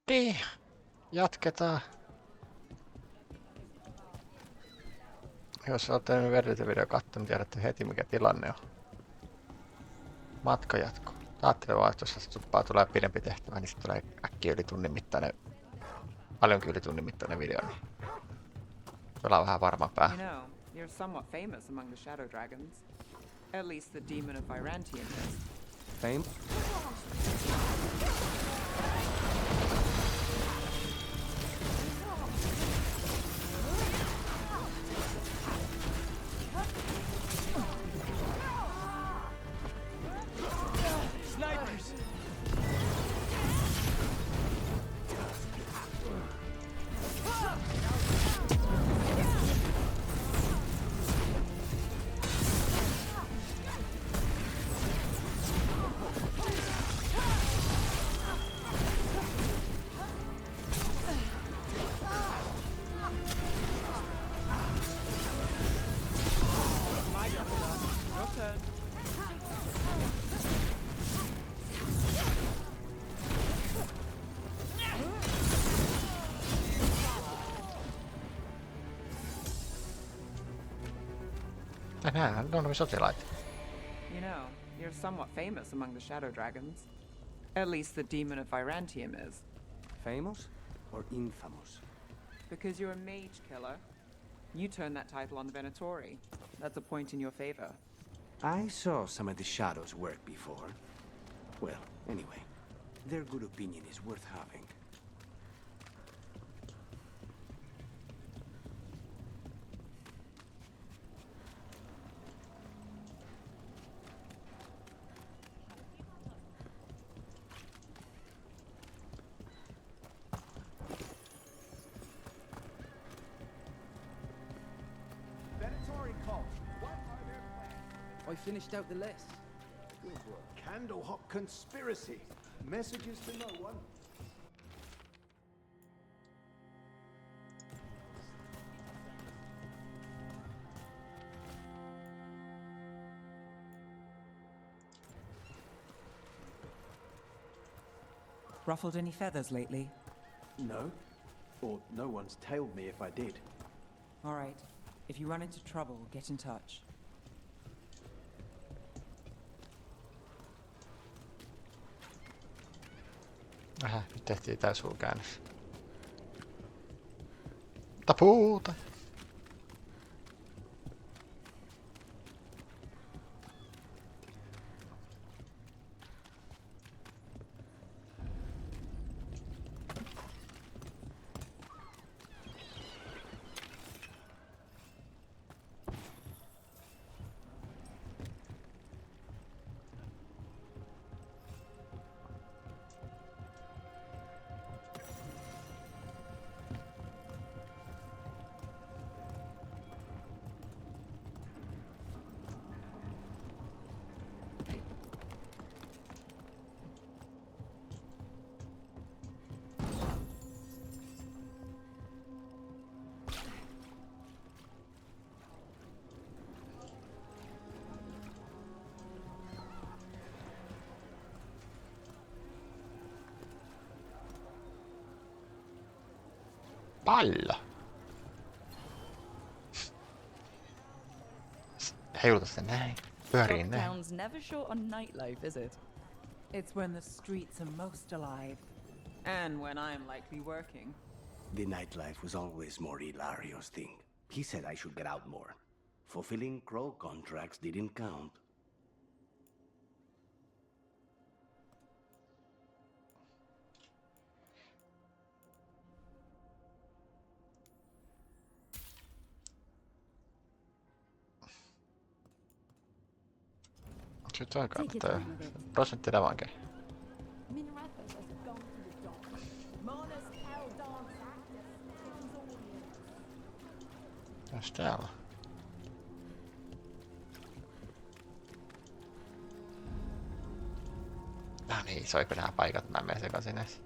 Niin, jatketaan. Jos olette video kattonut, tiedätte heti mikä tilanne on. Matka jatkuu. Ajattelin vaan, että jos tuppaa tulee pidempi tehtävä, niin sitten tulee äkkiä yli tunnin mittainen, paljonkin yli tunnin mittainen video, niin ollaan vähän varmampää. You know, you're somewhat famous among the Shadow Dragons. At least the demon of Virantium is. Fame? Snipers! Your turn. Tänään on sotilaita. You know, you're somewhat famous among the Shadow Dragons. At least the demon of Virantium is. Famous or infamous? Because you're a mage killer. You turned that title on the Venatori. That's a point in your favor. I saw some of the Shadows work before. Well, anyway, their good opinion is worth having. Venatori cult. What are their plans? I finished out the list. Good work. Candlehot conspiracy. Messages to no one. Ruffled any feathers lately? No. Or no one's tailed me if I did. All right. If you run into trouble, get in touch. Nyt tehtiin tää sulkäännös. Tapuuta! Pallo! Heiluta sitä näin. Pyörii näin. Town's never short on nightlife, is it? It's when the streets are most alive. And when I'm likely working. The nightlife was always more Hilario's thing. He said I should get out more. Fulfilling Crow contracts didn't count. Sitten on kannattaa. Prosentti lävanke. Mitäs täällä? No niin, soiko nää paikat? Mä menen sekaisin näissä.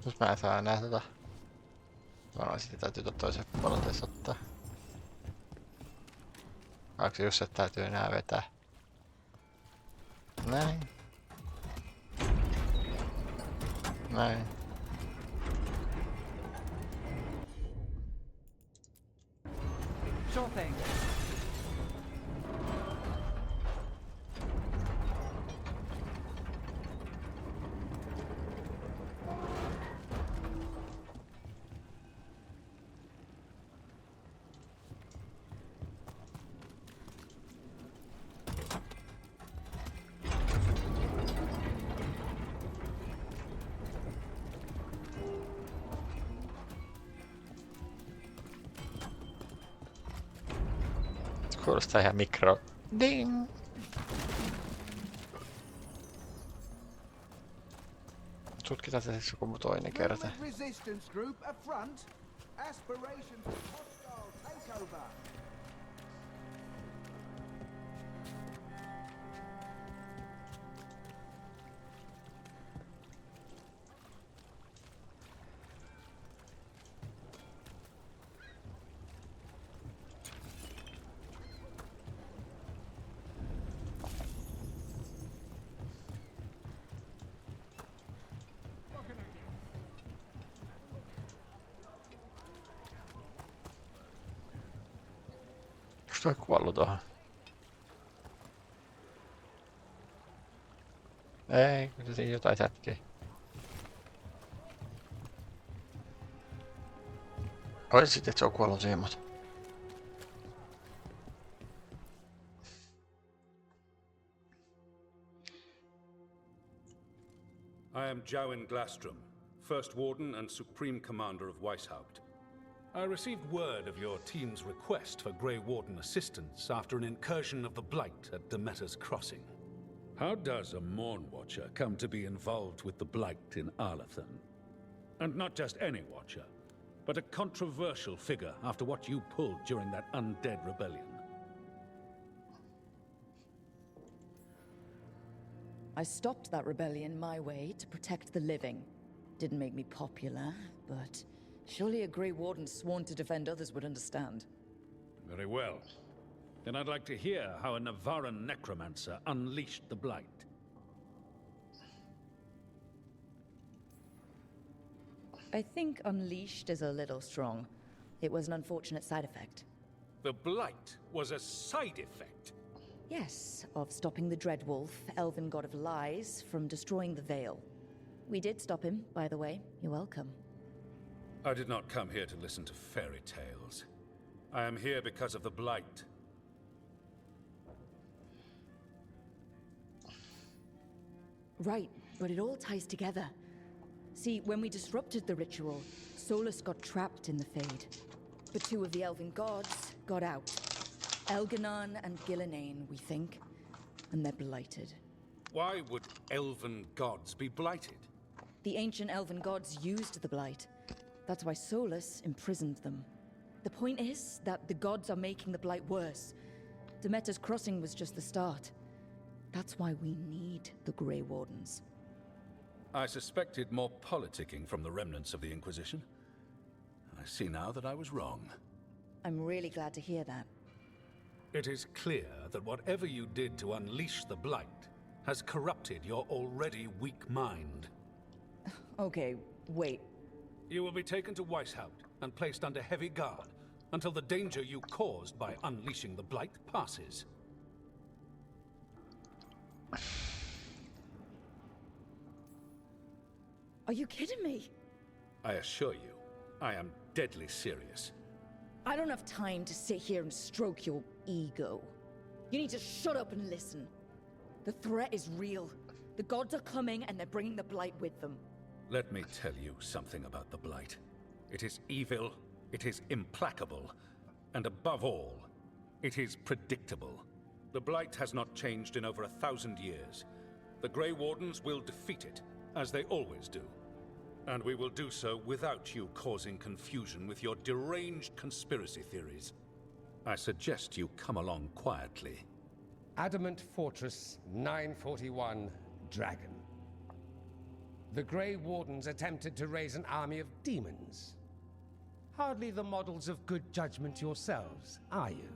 Nyt mä en saa enää tota. Varmaan sitten täytyy toisen puolelta ottaa. Onko se just, että täytyy enää vetää? Näin. Näin. Sure thing. Kuulostaa ihan mikro. Ding! Tutkitaan se siis joku toinen kerta. Movement resistance group up front. Aspirations of hostile takeover. Onks toi kuollut tohon? Ei, kyllä siinä jotain sätkii. Ois sitten, että se on kuollut siihen, mutta... I am Jowen Glastrom, First Warden and Supreme Commander of Weishaupt. I received word of your team's request for Grey Warden assistance after an incursion of the Blight at Demeter's Crossing. How does a Morn Watcher come to be involved with the Blight in Arlathan? And not just any Watcher, but a controversial figure after what you pulled during that undead rebellion. I stopped that rebellion my way to protect the living. Didn't make me popular, but surely a Grey Warden sworn to defend others would understand. Very well. Then I'd like to hear how a Navaran necromancer unleashed the Blight. I think unleashed is a little strong. It was an unfortunate side effect. The Blight was a side effect. Yes, of stopping the Dreadwolf, elven god of lies, from destroying the Veil. We did stop him, by the way. You're welcome. I did not come here to listen to fairy tales. I am here because of the Blight. Right, but it all ties together. See, when we disrupted the ritual, Solus got trapped in the Fade. But two of the elven gods got out. Elganon and Gillenane, we think. And they're blighted. Why would elven gods be blighted? The ancient elven gods used the blight. That's why Solus imprisoned them. The point is that the gods are making the blight worse. Demeter's Crossing was just the start. That's why we need the Grey Wardens. I suspected more politicking from the remnants of the Inquisition. I see now that I was wrong. I'm really glad to hear that. It is clear that whatever you did to unleash the Blight has corrupted your already weak mind. Okay, wait. You will be taken to Weishaupt and placed under heavy guard until the danger you caused by unleashing the Blight passes. Are you kidding me? I assure you, I am deadly serious. I don't have time to sit here and stroke your ego. You need to shut up and listen. The threat is real. The gods are coming and they're bringing the Blight with them. Let me tell you something about the Blight. It is evil, it is implacable, and above all, it is predictable. The Blight has not changed in over 1,000 years. The Grey Wardens will defeat it, as they always do. And we will do so without you causing confusion with your deranged conspiracy theories. I suggest you come along quietly. Adamant Fortress 941 Dragon. The Grey Wardens attempted to raise an army of demons. Hardly the models of good judgment yourselves, are you?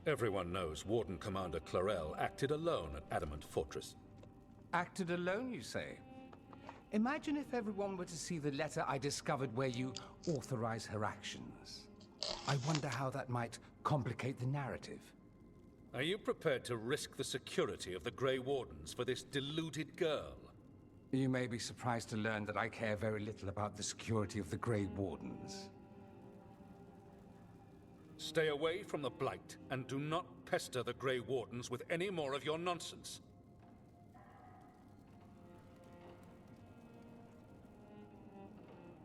Everyone knows Warden Commander Clarel acted alone at Adamant Fortress. Acted alone, you say? Imagine if everyone were to see the letter I discovered where you authorize her actions. I wonder how that might complicate the narrative. Are you prepared to risk the security of the Grey Wardens for this deluded girl? You may be surprised to learn that I care very little about the security of the Grey Wardens. Stay away from the Blight, and do not pester the Grey Wardens with any more of your nonsense.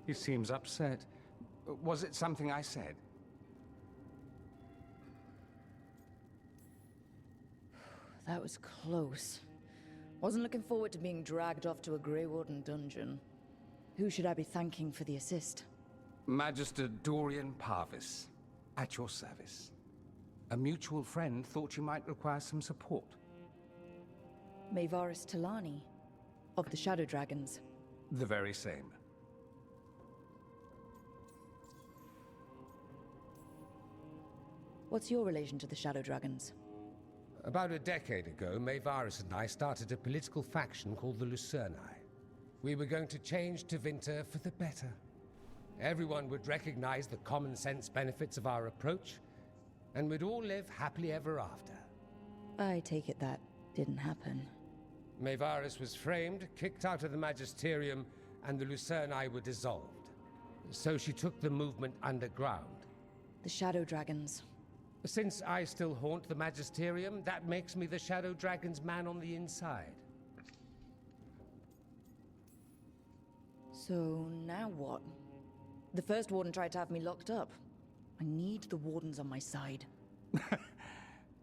He seems upset. Was it something I said? That was close. Wasn't looking forward to being dragged off to a Grey Warden dungeon. Who should I be thanking for the assist? Magister Dorian Parvis, at your service. A mutual friend thought you might require some support. Maevaris Talani, of the Shadow Dragons. The very same. What's your relation to the Shadow Dragons? About a decade ago, Maevaris and I started a political faction called the Lucerni. We were going to change Tevinter for the better. Everyone would recognize the common sense benefits of our approach, and we'd all live happily ever after. I take it that didn't happen. Maevaris was framed, kicked out of the Magisterium, and the Lucerni were dissolved. So she took the movement underground. The Shadow Dragons. Since I still haunt the Magisterium, that makes me the Shadow Dragon's man on the inside. So now what? The first Warden tried to have me locked up. I need the Wardens on my side.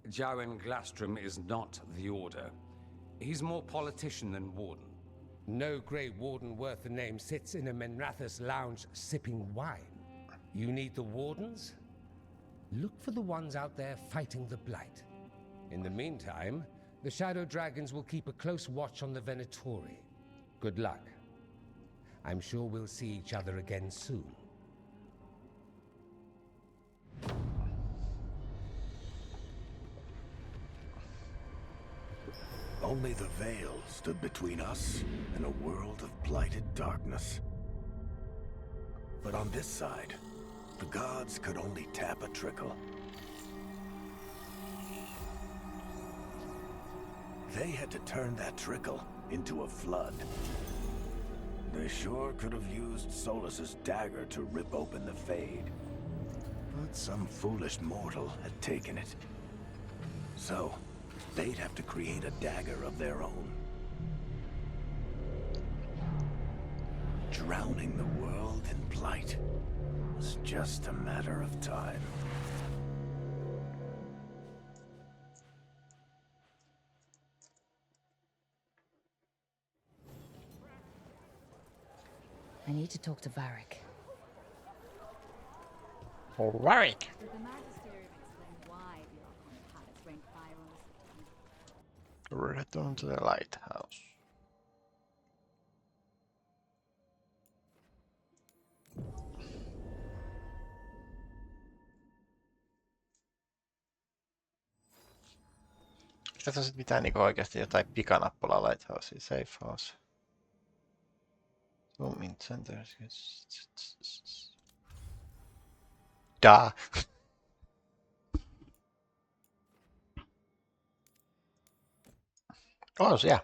Jowen Glastrom is not the Order. He's more politician than Warden. No Grey Warden worth the name sits in a Menrathus lounge sipping wine. You need the Wardens? Look for the ones out there fighting the Blight. In the meantime, the Shadow Dragons will keep a close watch on the Venatori. Good luck. I'm sure we'll see each other again soon. Only the veil stood between us and a world of blighted darkness. But on this side, the gods could only tap a trickle. They had to turn that trickle into a flood. They sure could have used Solus's dagger to rip open the Fade. But some foolish mortal had taken it. So, they'd have to create a dagger of their own. Drowning the world in blight was just a matter of time. I need to talk to Varric. Warwick! Did the Magisterium explain why the Archon Palace ranked Byron's? Return to the lighthouse. Tässä on sit mitään niinku oikeesti jotain pikanappulaa lighthousea, safe house. Zoom in center. Da. On siellä.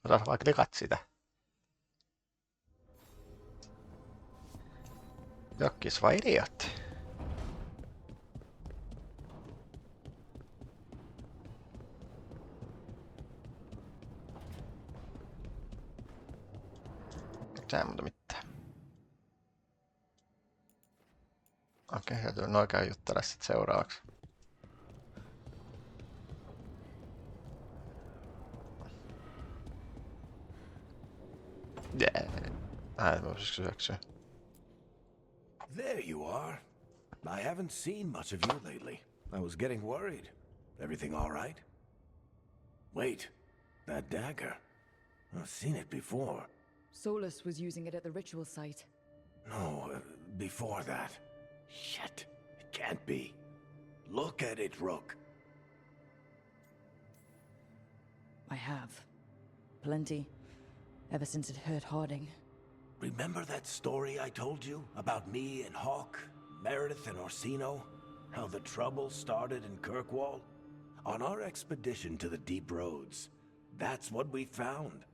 Otas vaan klikat sitä. JoggiZ vai idiotti? Tää muuta mitään. Okei, täytyy noin käy juttele sit seuraavaksi. There you are. I haven't seen much of you lately. I was getting worried. Everything all right? Wait, that dagger. I've seen it before. Solus was using it at the ritual site. No, before that. Shit, it can't be. Look at it, Rook. I have. Plenty. Ever since it hurt Harding. Remember that story I told you about me and Hawk, Meredith and Orsino? How the trouble started in Kirkwall? On our expedition to the Deep Roads, that's what we found.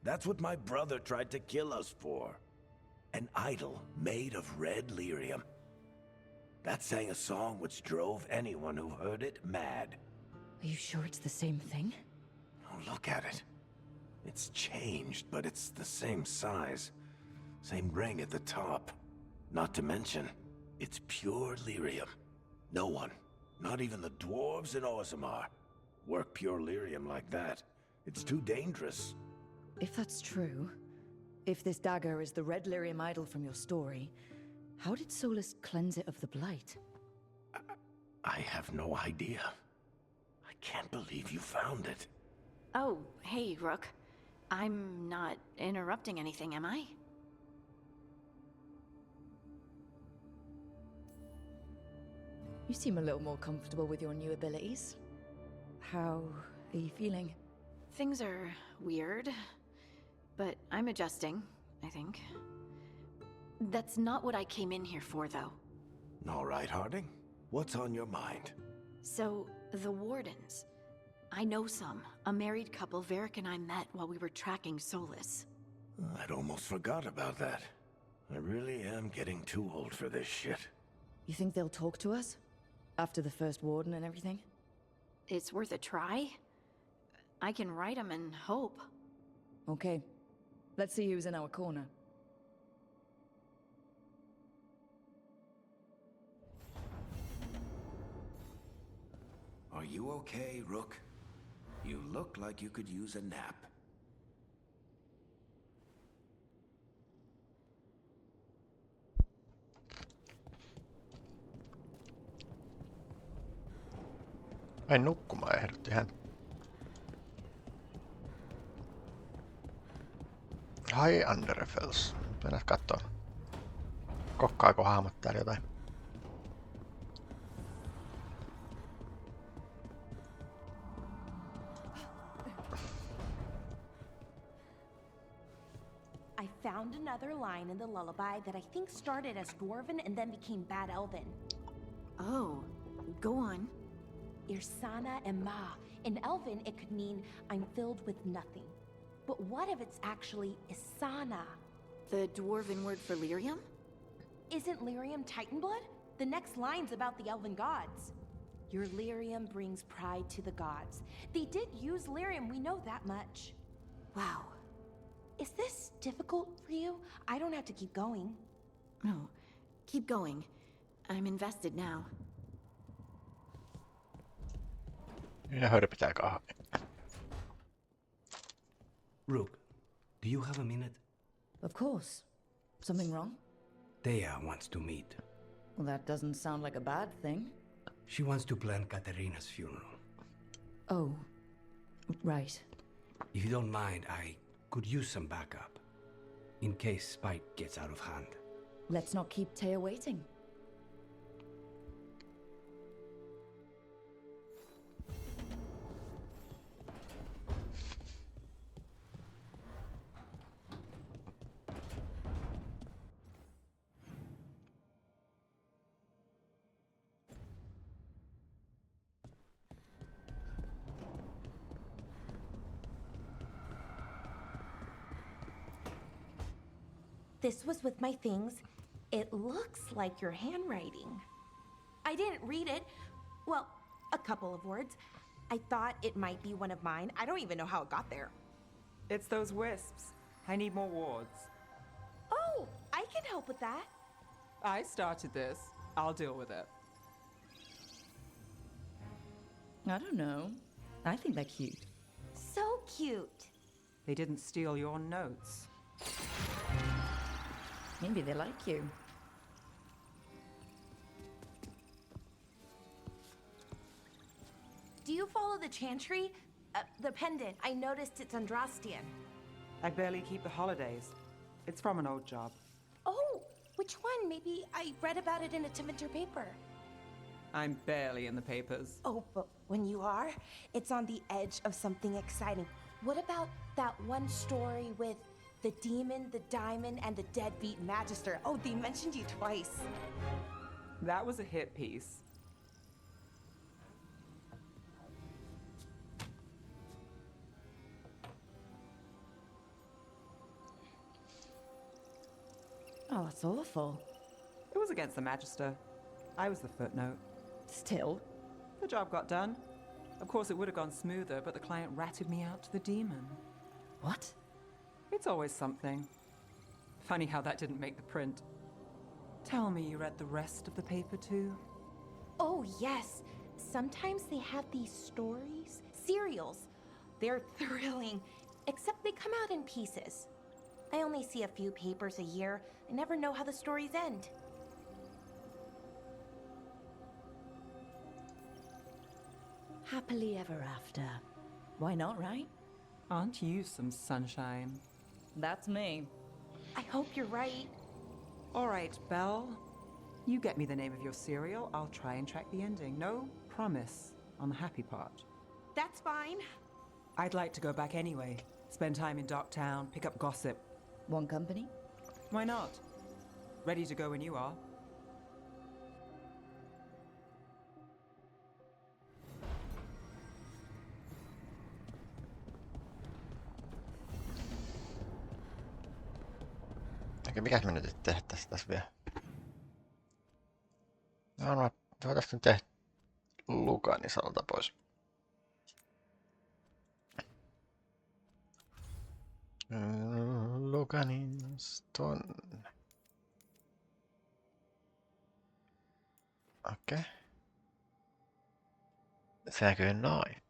That's what my brother tried to kill us for. An idol made of red lyrium. That sang a song which drove anyone who heard it mad. Are you sure it's the same thing? Oh, look at it. It's changed, but it's the same size. Same ring at the top. Not to mention, it's pure lyrium. No one, not even the dwarves in Orzammar, work pure lyrium like that. It's too dangerous. If that's true, if this dagger is the red lyrium idol from your story, how did Solus cleanse it of the blight? I have no idea. I can't believe you found it. Oh, hey, Rook. I'm not interrupting anything, am I? You seem a little more comfortable with your new abilities. How are you feeling? Things are weird, but I'm adjusting, I think. That's not what I came in here for, though. All right, Harding. What's on your mind? So, the Wardens. I know some. A married couple Varric and I met while we were tracking Solus. I'd almost forgot about that. I really am getting too old for this shit. You think they'll talk to us? After the first warden and everything? It's worth a try. I can write them and hope. Okay. Let's see who's in our corner. Are you okay, Rook? You look like you could use a nap. Ai nukkumaan ehdotti hän. High Underfells. Mennään kattoo. Kokkaako hahmot täällä jotain? I found another line in the lullaby that I think started as Dwarven and then became Bad Elven. Oh, go on. Irsana Emma. In Elven, it could mean I'm filled with nothing. But what if it's actually Isana? The dwarven word for lyrium? Isn't lyrium Titan blood? The next line's about the elven gods. Your lyrium brings pride to the gods. They did use lyrium, we know that much. Wow. Is this difficult for you? I don't have to keep going. No, keep going. I'm invested now. Ja hörpitääkö? Rook, do you have a minute? Of course. Something wrong? Thea wants to meet. Well, that doesn't sound like a bad thing. She wants to plan Katerina's funeral. Oh, right. If you don't mind, I could use some backup. In case Spike gets out of hand. Let's not keep Taya waiting. This was with my things. It looks like your handwriting. I didn't read it. Well, a couple of words. I thought it might be one of mine. I don't even know how it got there. It's those wisps. I need more wards. Oh, I can help with that. I started this. I'll deal with it. I don't know. I think they're cute. So cute. They didn't steal your notes. Maybe they like you. Do you follow the chantry? The pendant. I noticed it's Andrastian. I barely keep the holidays. It's from an old job. Oh, which one? Maybe I read about it in a Timinter paper. I'm barely in the papers. Oh, but when you are, it's on the edge of something exciting. What about that one story with the demon, the diamond, and the deadbeat magister? Oh, they mentioned you twice. That was a hit piece. Oh, that's awful. It was against the magister. I was the footnote. Still. The job got done. Of course, it would have gone smoother, but the client ratted me out to the demon. What? It's always something. Funny how that didn't make the print. Tell me you read the rest of the paper too? Oh, yes. Sometimes they have these stories, serials. They're thrilling, except they come out in pieces. I only see a few papers a year. I never know how the stories end. Happily ever after. Why not, right? Aren't you some sunshine? That's me. I hope you're right. All right, Belle. You get me the name of your serial, I'll try and track the ending. No promise on the happy part. That's fine. I'd like to go back anyway. Spend time in Docktown, pick up gossip. One company? Why not? Ready to go when you are. Okei, mikäs me nyt tehdä tässä vielä? No, voitaisiin nyt tehdä Lukanin salta pois. Lukanin tonne. Okei. Se näkyy noin.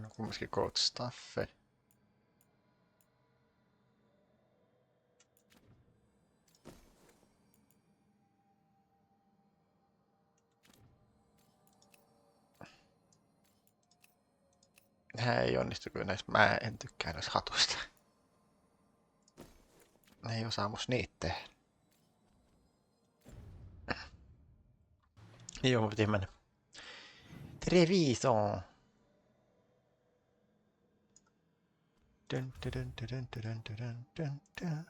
No, kumminkin coach staffe. Nää ei onnistu kyllä näissä. Mä en tykkää näistä hatuista. Ne ei osaa mus niitä tehdä. Joo, piti mennä. Treviso. Dun, dun, dun, dun, dun, dun, dun, dun.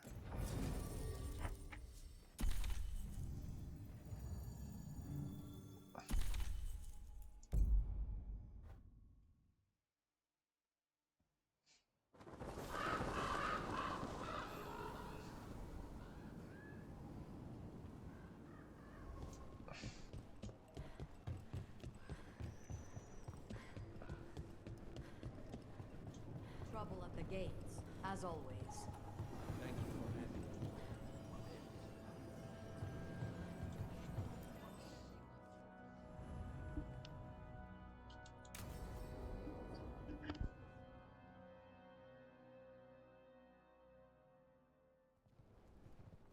Trouble at the gates, as always. Thank you for having me.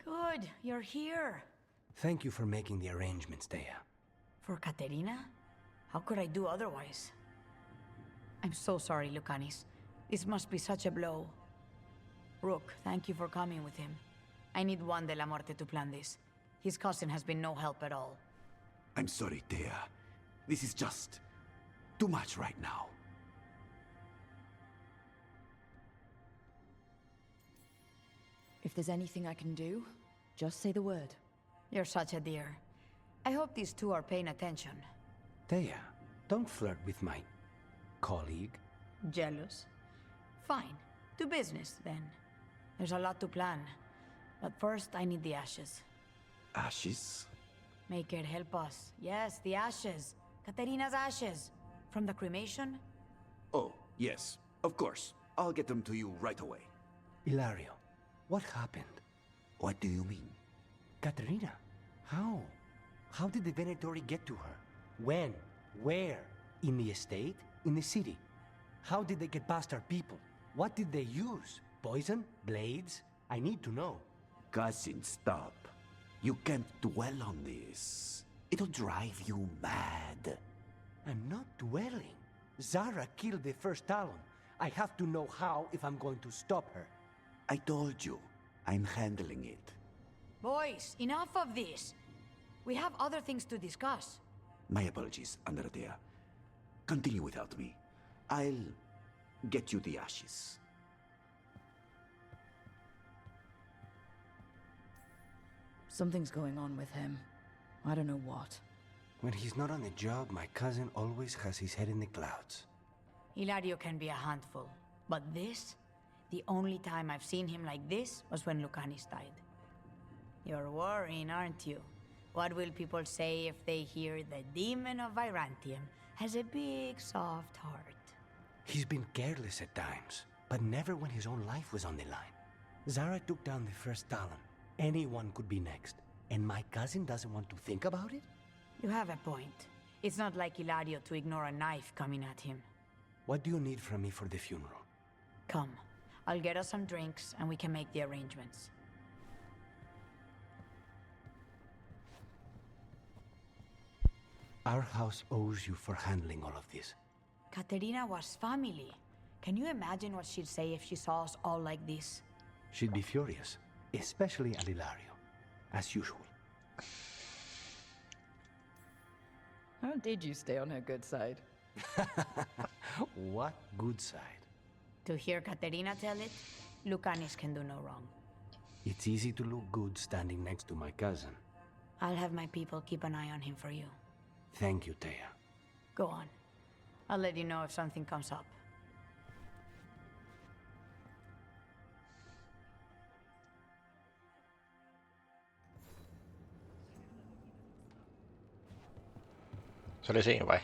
Good, you're here. Thank you for making the arrangements, Dea. For Katerina? How could I do otherwise? I'm so sorry, Lucanis. This must be such a blow. Rook, thank you for coming with him. I need Juan de la Muerte to plan this. His cousin has been no help at all. I'm sorry, Dea. This is just too much right now. If there's anything I can do, just say the word. You're such a dear. I hope these two are paying attention. Dea, don't flirt with my colleague. Jealous? Fine. To business, then. There's a lot to plan. But first, I need the ashes. Ashes? Make it help us. Yes, the ashes. Katerina's ashes. From the cremation? Oh, yes, of course. I'll get them to you right away. Ilario, what happened? What do you mean? Katerina, how? How did the Venatori get to her? When? Where? In the estate? In the city? How did they get past our people? What did they use? Poison? Blades? I need to know. Cousin, stop. You can't dwell on this. It'll drive you mad. I'm not dwelling. Zara killed the first Talon. I have to know how if I'm going to stop her. I told you, I'm handling it. Boys, enough of this. We have other things to discuss. My apologies, Andrea. Continue without me. I'll get you the ashes. Something's going on with him. I don't know what. When he's not on the job, my cousin always has his head in the clouds. Hilario can be a handful, but this? The only time I've seen him like this was when Lucanis died. You're worrying, aren't you? What will people say if they hear the demon of Virantium has a big, soft heart? He's been careless at times, but never when his own life was on the line. Zara took down the first Talon. Anyone could be next. And my cousin doesn't want to think about it? You have a point. It's not like Hilario to ignore a knife coming at him. What do you need from me for the funeral? Come. I'll get us some drinks and we can make the arrangements. Our house owes you for handling all of this. Katerina was family. Can you imagine what she'd say if she saw us all like this? She'd be furious, especially at Hilario, as usual. How did you stay on her good side? What good side? To hear Katerina tell it, Lucanis can do no wrong. It's easy to look good standing next to my cousin. I'll have my people keep an eye on him for you. Thank you, Thea. Go on. I'll let you know if something comes up. Se oli siinä vai?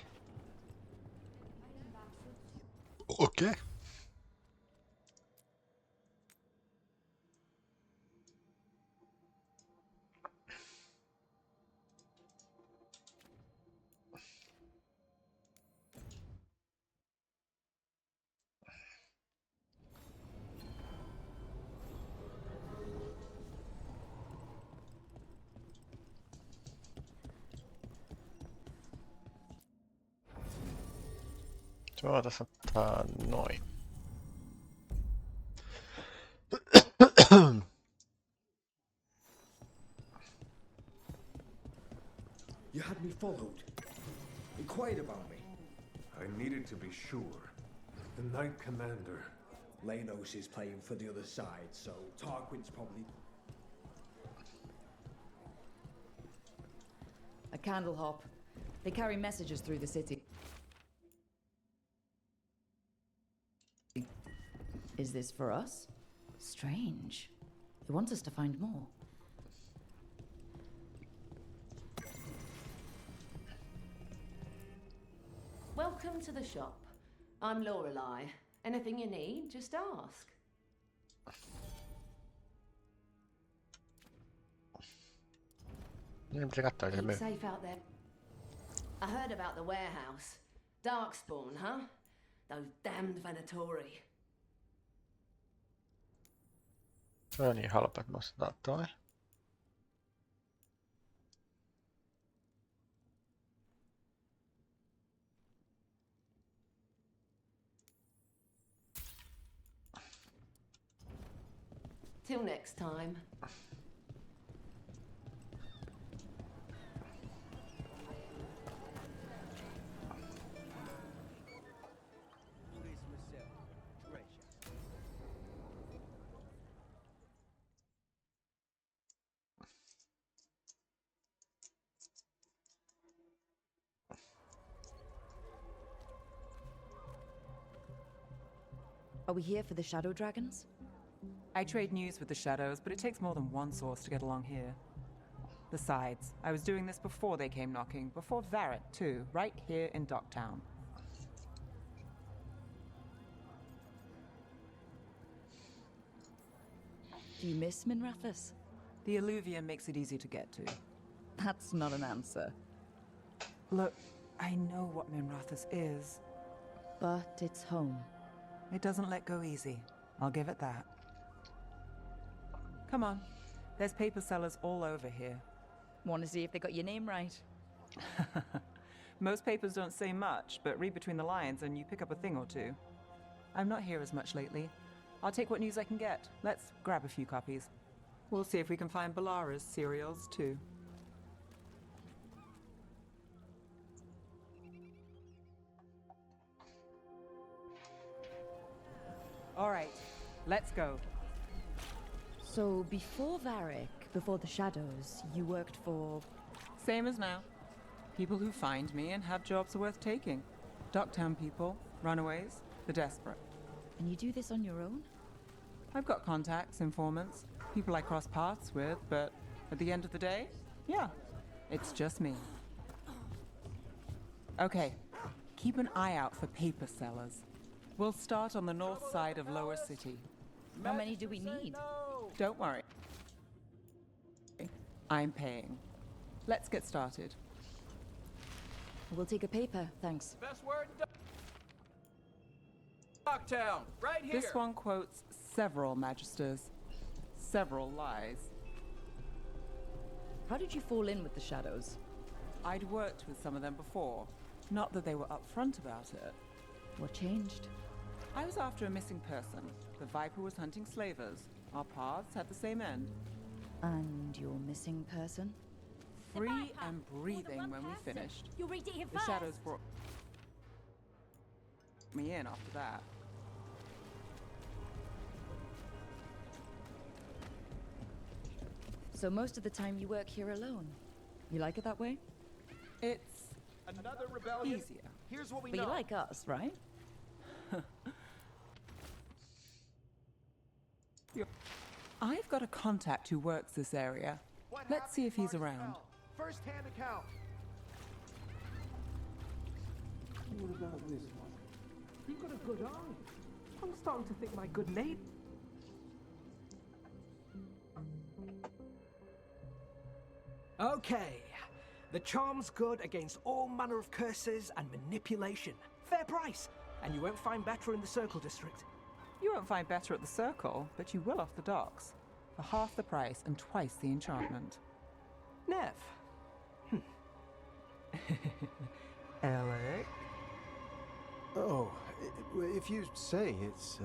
Okei. Okay. Tässä ottaa noin. You had me followed. Inquired about me. I needed to be sure. The Knight Commander. Lanos is playing for the other side, so Tarquin's probably... A candle hop. They carry messages through the city. Is this for us? Strange. He wants us to find more. Welcome to the shop. I'm Lorelei. Anything you need, just ask. Keep safe out there. I heard about the warehouse. Darkspawn, huh? Those damned Venatori. Se on niin halpa, että nostetaan toi. Till next time. Are we here for the Shadow Dragons? I trade news with the Shadows, but it takes more than one source to get along here. Besides, I was doing this before they came knocking, before Varret too, right here in Docktown. Do you miss Minrathous? The alluvium makes it easy to get to. That's not an answer. Look, I know what Minrathous is. But it's home. It doesn't let go easy. I'll give it that. Come on. There's paper sellers all over here. Want to see if they got your name right? Most papers don't say much, but read between the lines and you pick up a thing or two. I'm not here as much lately. I'll take what news I can get. Let's grab a few copies. We'll see if we can find Balara's serials, too. All right, let's go. So before Varric, before the Shadows, you worked for... Same as now. People who find me and have jobs worth taking. Docktown people, runaways, the desperate. And you do this on your own? I've got contacts, informants, people I cross paths with, but at the end of the day, yeah, it's just me. Okay, keep an eye out for paper sellers. We'll start on the north side of Lower City. How many do we need? Don't worry. I'm paying. Let's get started. We'll take a paper, thanks. Best word in Docktown, right here. This one quotes several magisters, several lies. How did you fall in with the Shadows? I'd worked with some of them before. Not that they were upfront about it. What changed? I was after a missing person. The Viper was hunting slavers. Our paths had the same end. And your missing person? Free and breathing when we finished. You'll read it here The first. Shadows brought me in after that. So most of the time you work here alone. You like it that way? It's another rebellion. easier. Here's what we But know. you like us, right? I've got a contact who works this area. Let's see if he's around. First-hand account. What about this one? You've got a good eye. I'm starting to think my good name. Okay. The charm's good against all manner of curses and manipulation. Fair price. And you won't find better in the Circle District. You won't find better at the Circle, but you will off the docks. For half the price and twice the enchantment. Nev. Alec? Oh, if you say it's...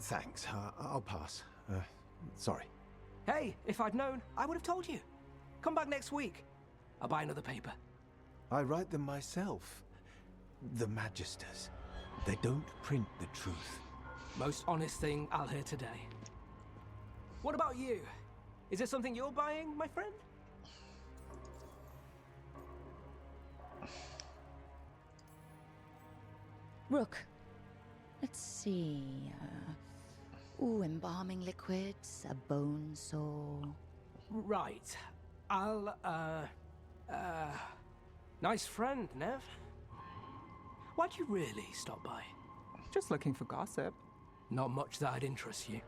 thanks. I'll pass. Sorry. Hey, if I'd known, I would have told you. Come back next week. I'll buy another paper. I write them myself. The Magisters. They don't print the truth. Most honest thing I'll hear today. What about you? Is there something you're buying, my friend? Rook. Let's see. Embalming liquids, a bone saw. Right. I'll, nice friend, Nev. Why'd you really stop by? Just looking for gossip. Not much that'd interest you.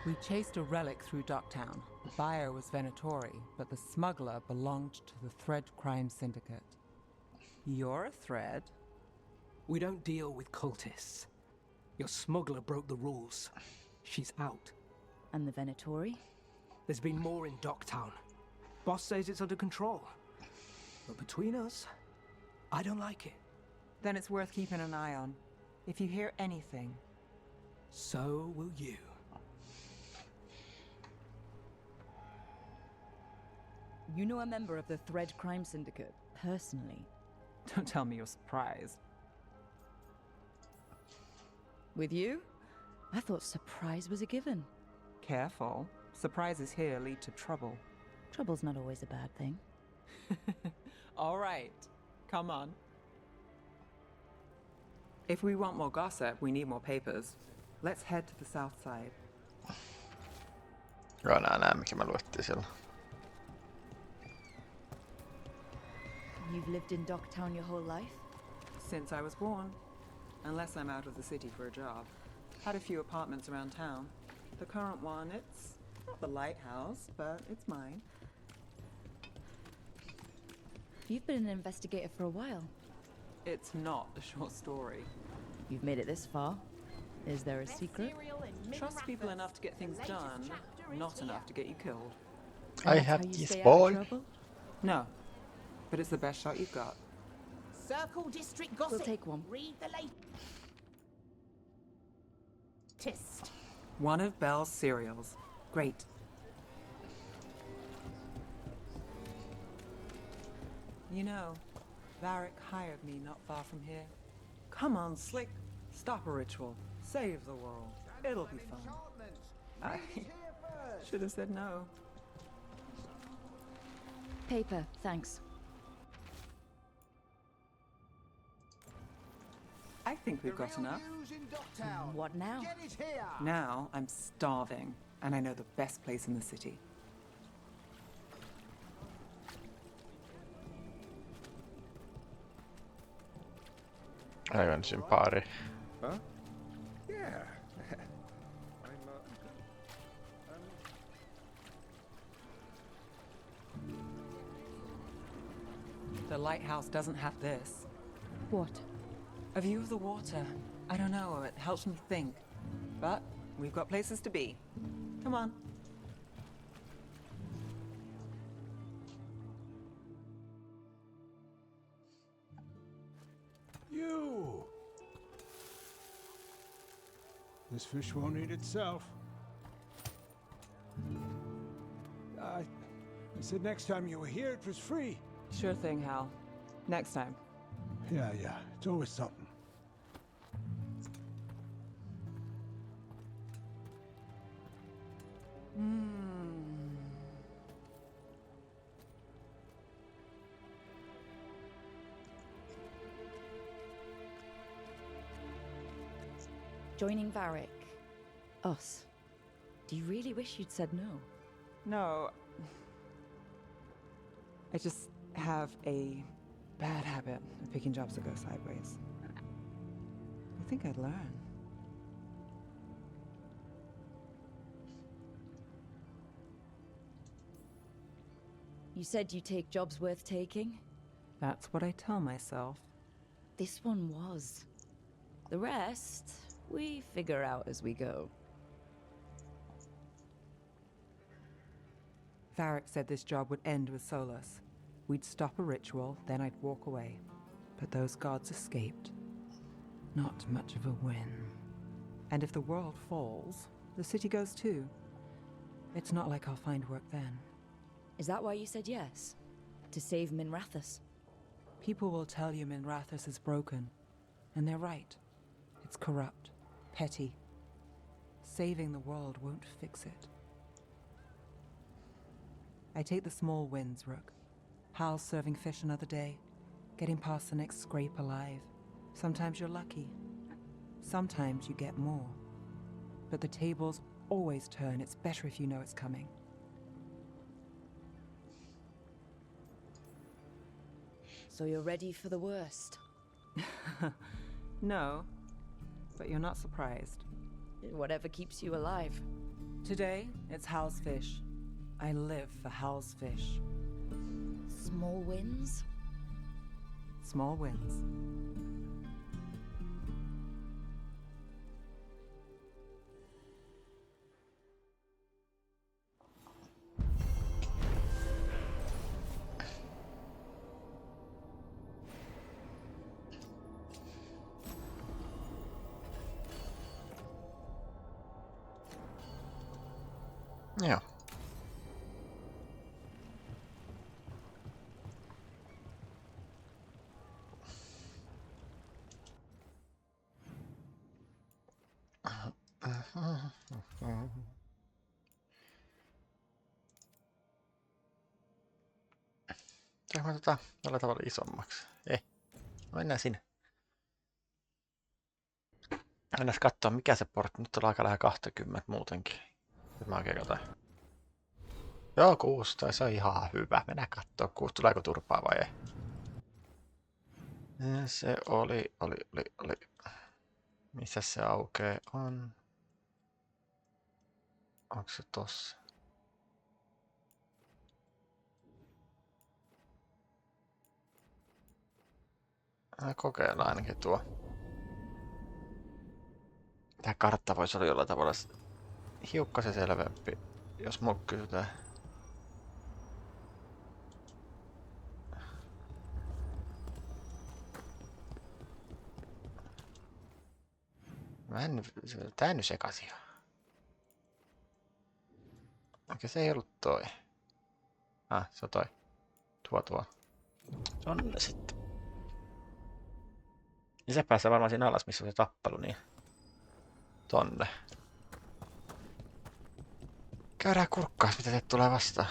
We chased a relic through Docktown. The buyer was Venatori, but the smuggler belonged to the Thread Crime Syndicate. You're a Thread? We don't deal with cultists. Your smuggler broke the rules. She's out. And the Venatori? There's been more in Docktown. Boss says it's under control. But between us, I don't like it. Then it's worth keeping an eye on. If you hear anything. So will you. You know a member of the Thread Crime Syndicate, personally. Don't tell me you're surprised. With you? I thought surprise was a given. Careful. Surprises here lead to trouble. Trouble's not always a bad thing. All right. Come on. If we want more gossip, we need more papers. Let's head to the south side. Joo, nää mikä me luettiin siellä. You've lived in Docktown your whole life? Since I was born. Unless I'm out of the city for a job. Had a few apartments around town. The current one, it's Not the lighthouse, but it's mine. You've been an investigator for a while. It's not a short story. You've made it this far. Is there a secret? Trust people enough to get things done, not enough to get you killed. I have this ball. No, but it's the best shot you've got. Circle District Gossip. We'll take one. Read the latest. One of Belle's cereals. Great. You know, Varric hired me not far from here. Come on, Slick. Stop a ritual. Save the world. It'll be fun. I should have said no. Paper, thanks. I think we've got enough. What now? Now I'm starving, and I know the best place in the city. Aivan sympaari. Huh? Yeah. The lighthouse doesn't have this. What? A view of the water. I don't know, it helps me think. But we've got places to be. Come on. You! This fish won't eat itself. I said next time you were here it was free. Sure thing, Hal. Next time. Yeah, it's always something. Joining Varric. Us. Do you really wish you'd said no? No. I just have a bad habit of picking jobs that go sideways. I think I'd learn. You said you take jobs worth taking? That's what I tell myself. This one was. The rest, we figure out as we go. Varric said this job would end with Solus. We'd stop a ritual, then I'd walk away. But those gods escaped. Not much of a win. And if the world falls, the city goes too. It's not like I'll find work then. Is that why you said yes? To save Minrathous? People will tell you Minrathous is broken. And they're right. It's corrupt, petty. Saving the world won't fix it. I take the small wins, Rook. Hal's serving fish another day, getting past the next scrape alive. Sometimes you're lucky. Sometimes you get more. But the tables always turn. It's better if you know it's coming. So you're ready for the worst? No, but you're not surprised. Whatever keeps you alive. Today, it's Hal's fish. I live for Hal's fish. Small wins? Small wins. Joo. Tehdäänkö me tällä tavalla isommaksi? Ei. Mennään sinne. Mennään katsoa mikä se portti. Nyt on aika lähellä 20 muutenkin. Nyt mä oikein jotain. Joo, 6. Se on ihan hyvä. Mennään kattoo 6. Tuleeko turpaa vai ei? Se oli. Missä se aukee on? Onko se tossa? Kokeillaan ainakin tuo. Tää kartta voisi olla jollain tavalla hiukkasen selvempi, jos mua kysytään. Tää nyt sekasia. Okei, se ei ollut toi. Se on toi. Tuo. Se on sitten. Ja se pääsee varmaan siinä alas, missä on se tappelu, niin tonne. Käydään kurkkaas, mitä teet tulee vastaan.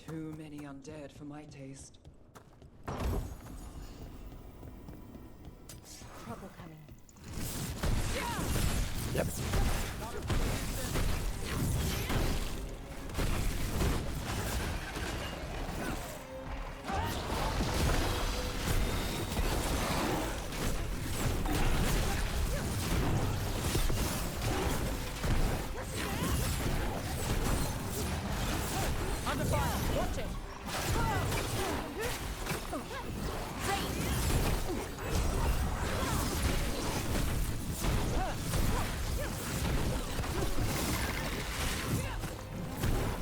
Too many undead for my taste. Trouble coming. Yep. Under fire. Watch it.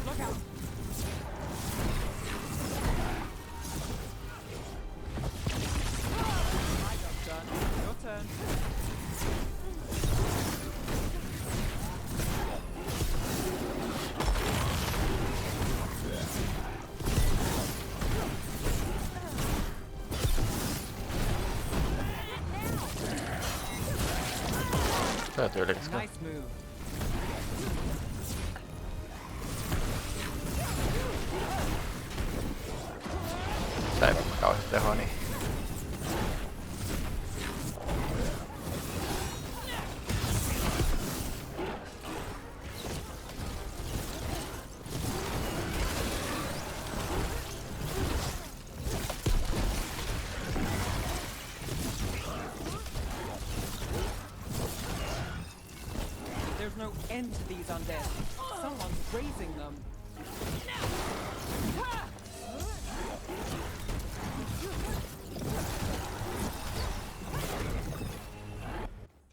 Look out. My job's done. Your turn. Nice move. Tää ei varmaan kauheasti tehoa, niin. There's no end to these undead. Someone's raising them.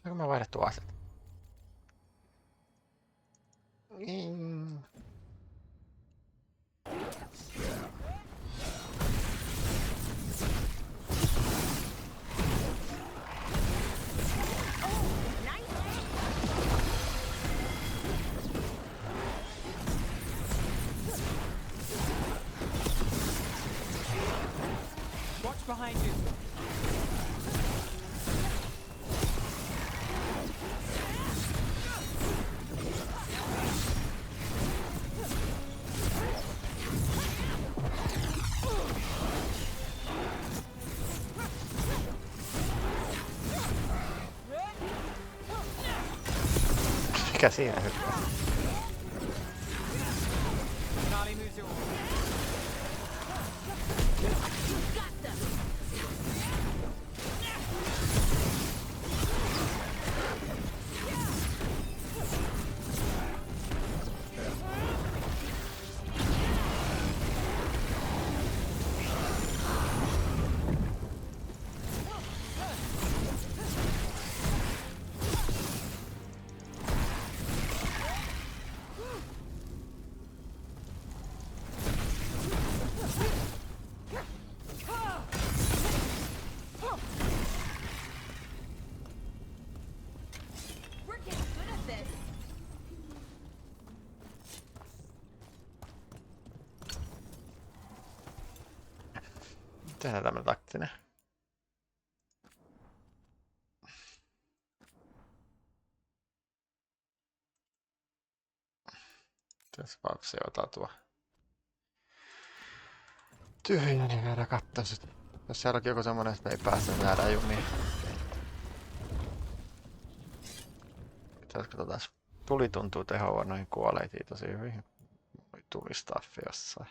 Saanko mä vaihdettu aset? Watch behind you. Mikä siinä hyppää? Charlie moves your We're getting good at this. Tehdään tämmönen taktinen. Tässä vaan seurataan tuo tyhjä, niin käydään kattoo sit. Jos siellä onkin joku semmonen, että me ei päästä, niin jäädään jumiin. Pitäisikö taas? Tuli tuntuu tehoa noihin kuoleitiin tosi hyvin. Tulistaffi jossain.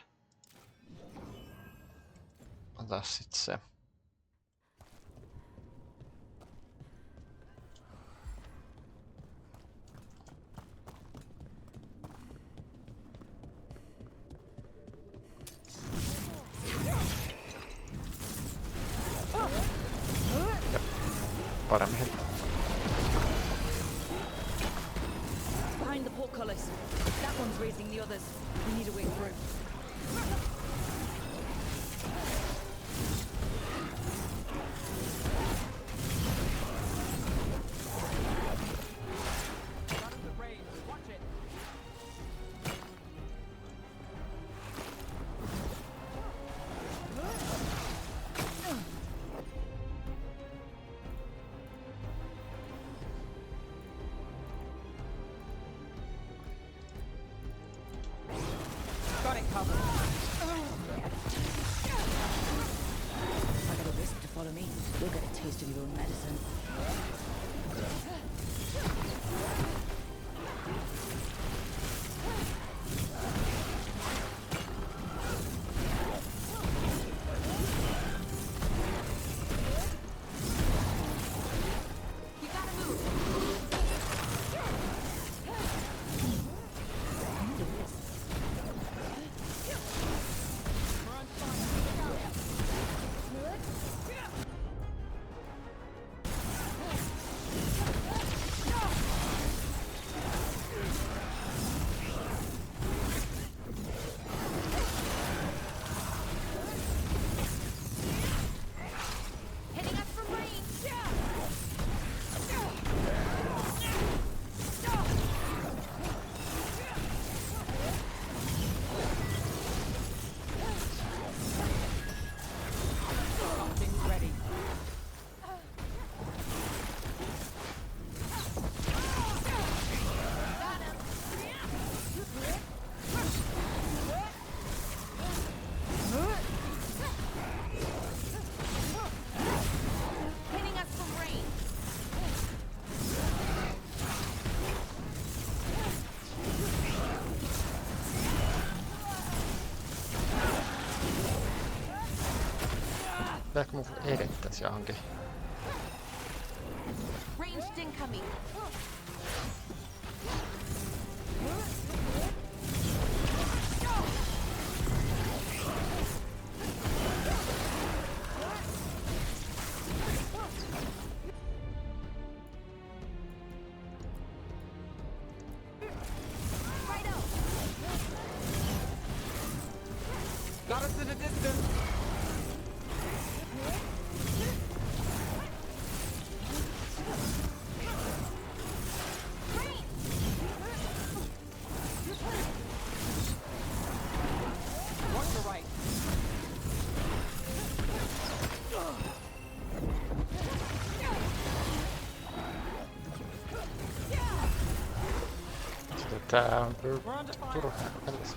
Otetaan sit se. paremmin. Behind the portcullis. That one's raising the others. We need a way through. Got it covered. I got a wisp to follow me. You'll get a taste of your own medicine. Pitääkö mun edettäis johonkin? Ranged incoming. Got us in a distance. Watch your right. Sitten tää on turhaa pelkäs.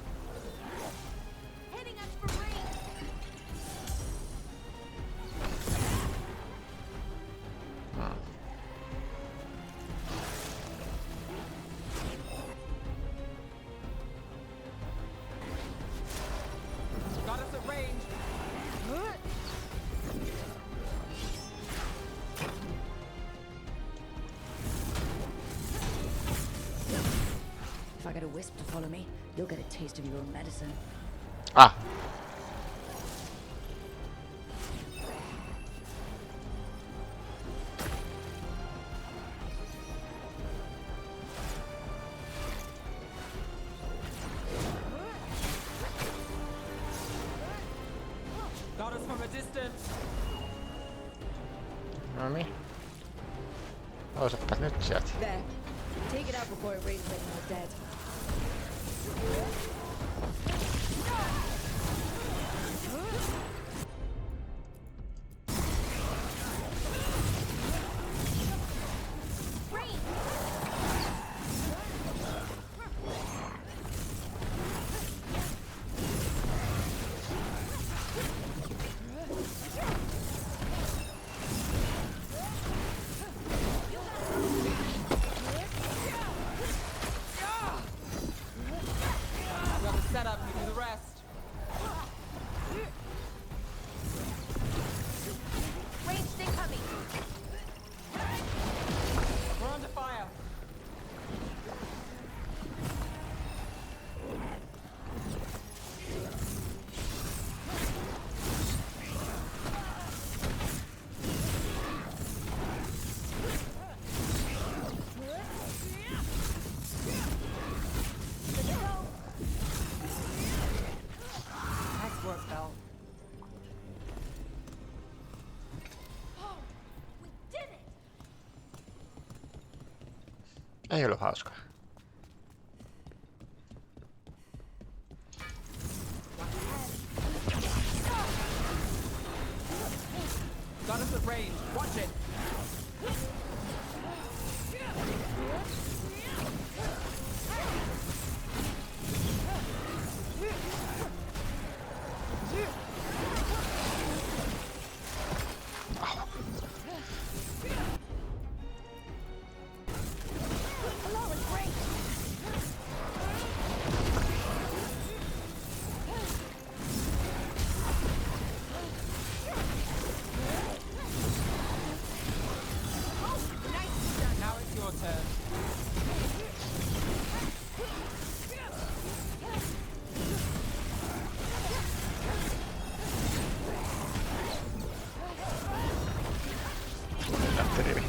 Got us at range. If I get a wisp to follow me, you'll get a taste of your own medicine. Ah! Got us from a distance. Noniin. Nousepas nyt sieltä. There. Take it out before it raises any more dead. Got a setup to do the rest. Ei ollut hauskaa. Got us at range. Watch it. Now it's your turn. Lähti.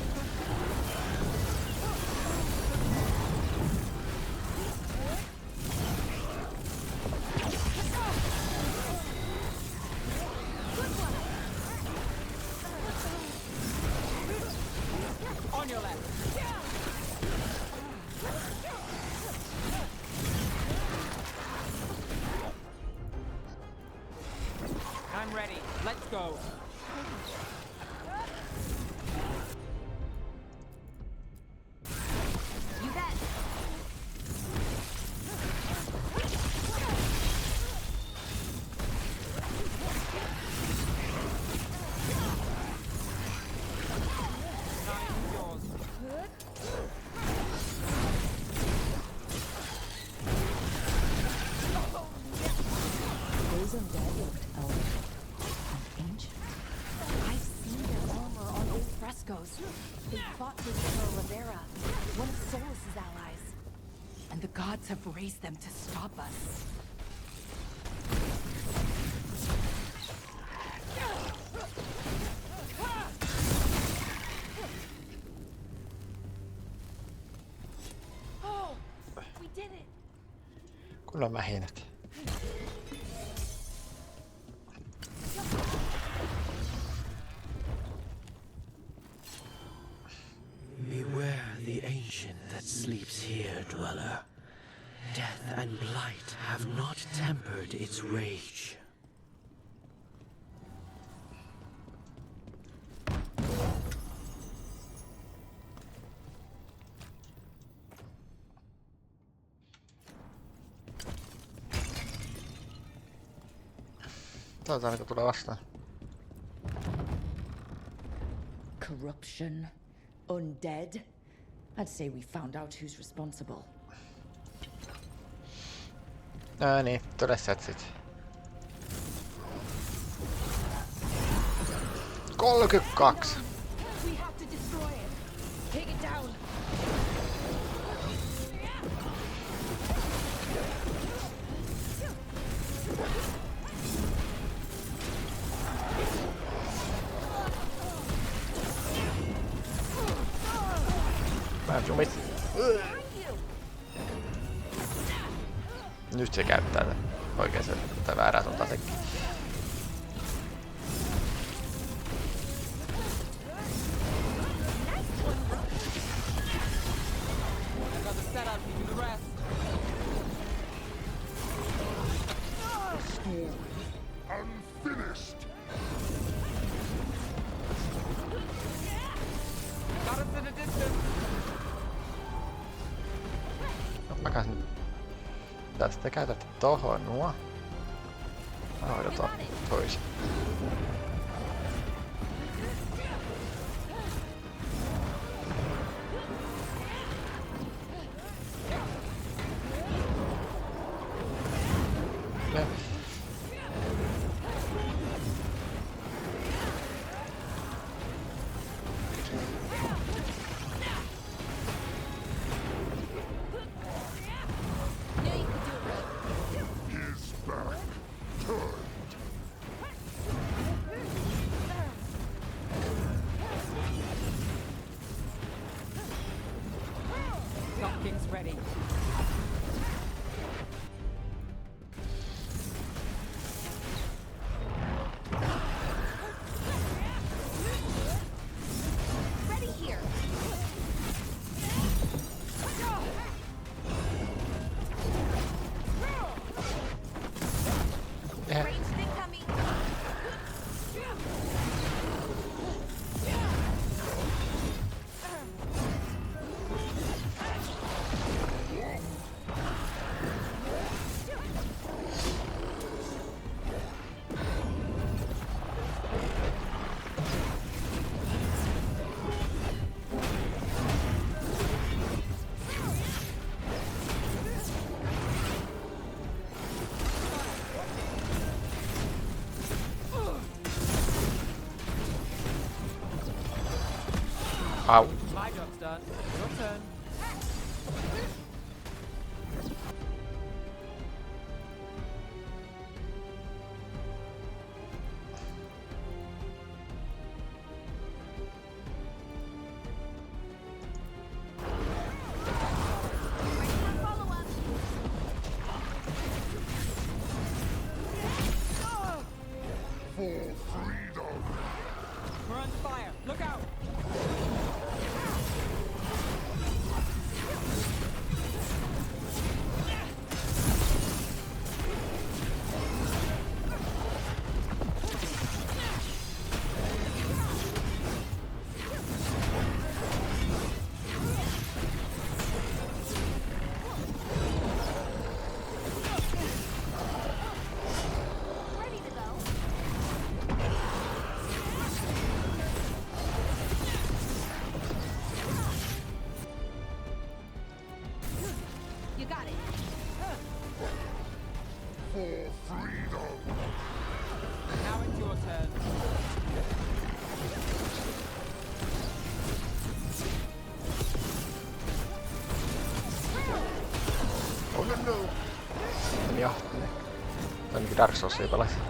On your left. I'm ready. Let's go. You bet. Those undead looked elven and ancient. I've seen their armor on old frescoes. They fought with General Rivera, one of Solus's allies. And the gods have raised them to stop us. Oh, we did it! Kyllä mähinät. Beware the ancient that sleeps here, dweller. Death and blight have not tempered its rage. Toivotaan, että tulee vastaan. Corruption. Undead. I'd say we found out who's responsible. Niin, tule setsit. 32! We have to destroy it. Take it down. Mä zoomit. Nyt se käyttää oikein tai väärää suuntaan sekin. I got the setup, you do the rest. Unfinished. Got us in a distance. Mäkäs nyt. Tästä te käytätte tohon nuo. Mä odotan toisin. JoggiZ ready. Ready here. Ow. My job's done. Your turn. We're under fire. Look out! You got it. Now it's your turn. Oh no. Joo. Ainakin Dark Soulsia pelasin.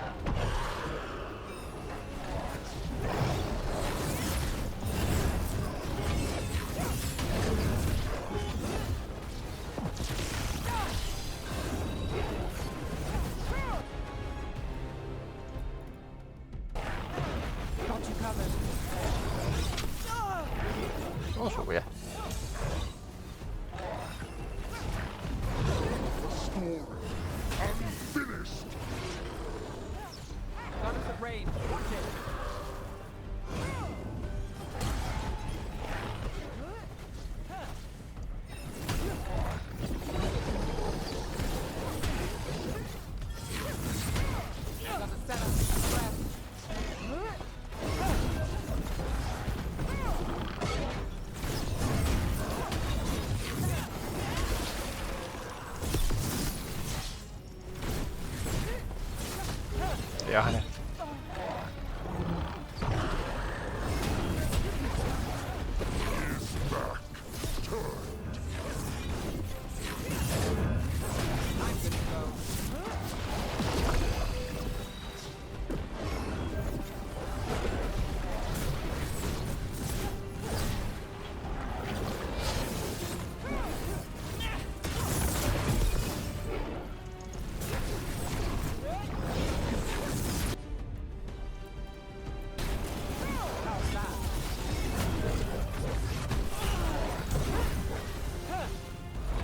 Got you covered. Osuja. Goddess of rain. Watch it. Got the setup. Rest. Ja hänen.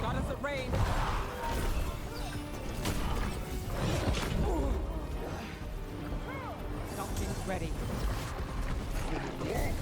Goddess of rain. Something's ready. Ready here.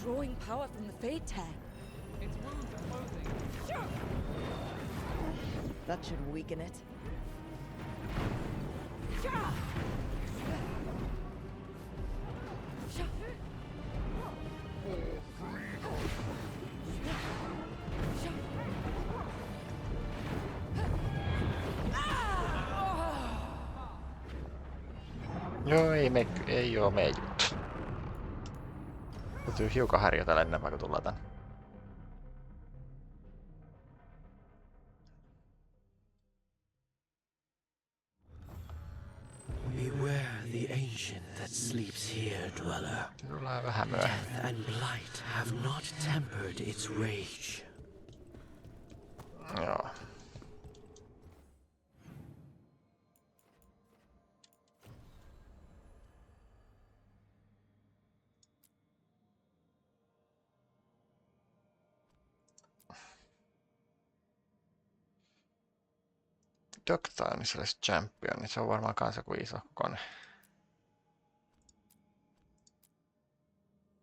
drawing power from the Fade Tear. Its wounds are closing. That should weaken it. Joo, ei oo meidän juttu. Täytyy hiukan harjoitella ennen kuin tullaan tänne. Beware the ancient that sleeps here, dweller. Tulee vähän myöhemmin. Death and blight have not tempered its rage. Joo. Doctor, se olisi champion, niin se on varmaan kans joku iso kone.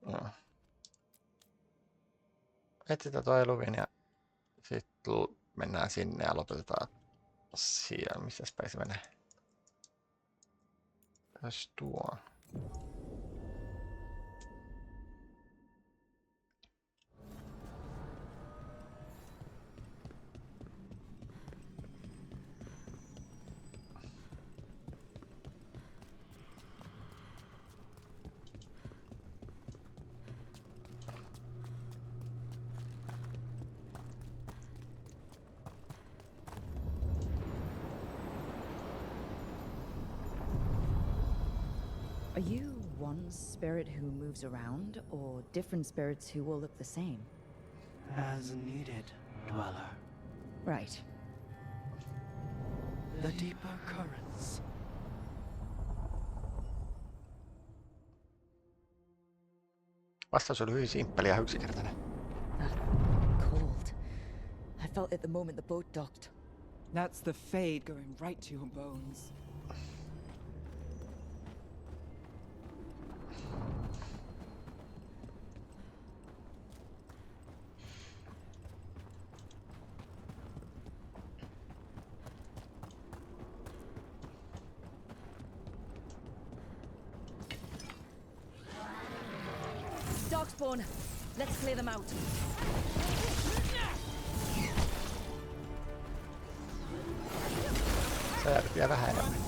Joo. Etsitään toi luvin ja sitten mennään sinne ja lopetetaan siellä, missä päin se menee. Tässä tuo. Are you one spirit who moves around, or different spirits who all look the same? As needed, dweller. Right. The deeper currents. Vastaus oli hyvin simppeli ja yksinkertainen. Cold. I felt it the moment the boat docked. That's the Fade going right to your bones. Darkspawn, let's clear them out. Se vielä vähän enemmän.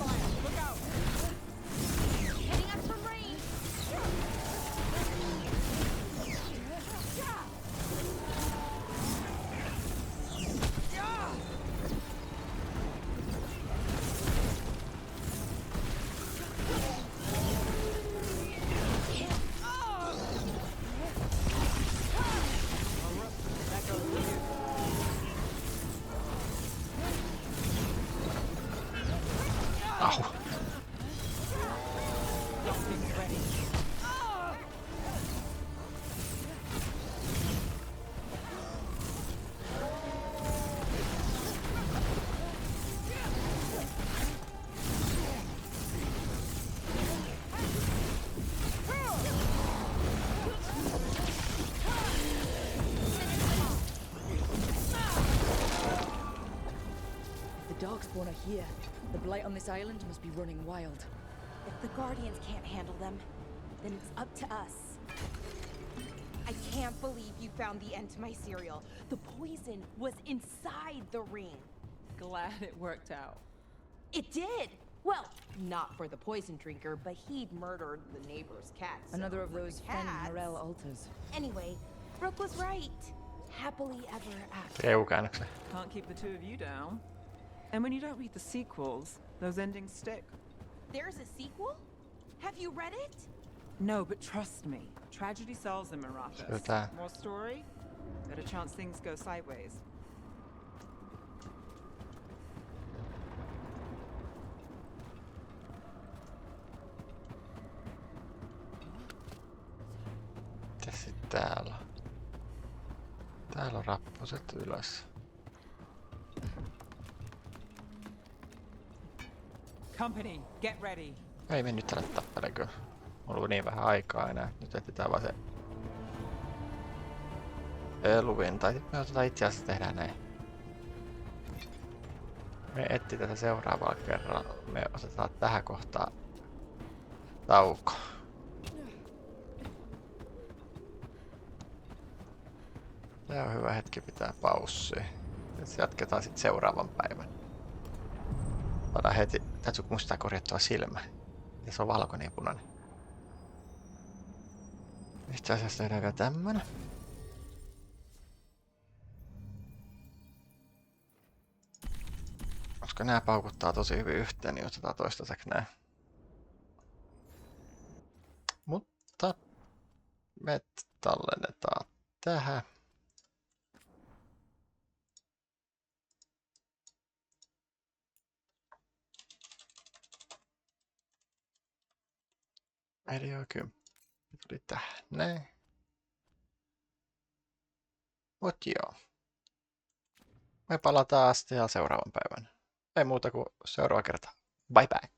Darkspawn are here. The blight on this island must be running wild. If the Guardians can't handle them, then it's up to us. I can't believe you found the end to my cereal. The poison was inside the ring. Glad it worked out. It did! Well, not for the poison drinker, but he'd murdered the neighbor's cat. Another of those Fen Harel altars. Anyway, Brooke was right. Happily ever after. Can't keep the two of you down. And when you don't read the sequels, those endings stick. There's a sequel? Have you read it? No, but trust me. Tragedy solves them, Marathas. More story? Better chance things go sideways. Mitäs sit täällä? Täällä on rappuset ylös. Company, get ready. Ei me nyt tällä tappele kyllä. Mulla on niin vähän aikaa enää. Nyt etsitään vaan se Elvin, tai me otetaan itse asiassa tehdään näin. Me etsii tätä seuraavalla kerralla. Me otetaan tähän kohtaan tauko. Tää on hyvä hetki pitää paussia. Sitten jatketaan sitten seuraavan päivän. Saadaan heti, täytyy muistaa korjattua silmä. Ja se on valkoinen ja punainen. Itse asiassa tehdään vielä tämmönen. Koska nämä paukuttaa tosi hyvin yhteen, niin otetaan toistaiseksi näin. Mutta me tallennetaan tähän. Video 10 tuli tähän näin. Mut joo. Me palataan sitten seuraavan päivän. Ei muuta kuin seuraava kerta. Bye bye.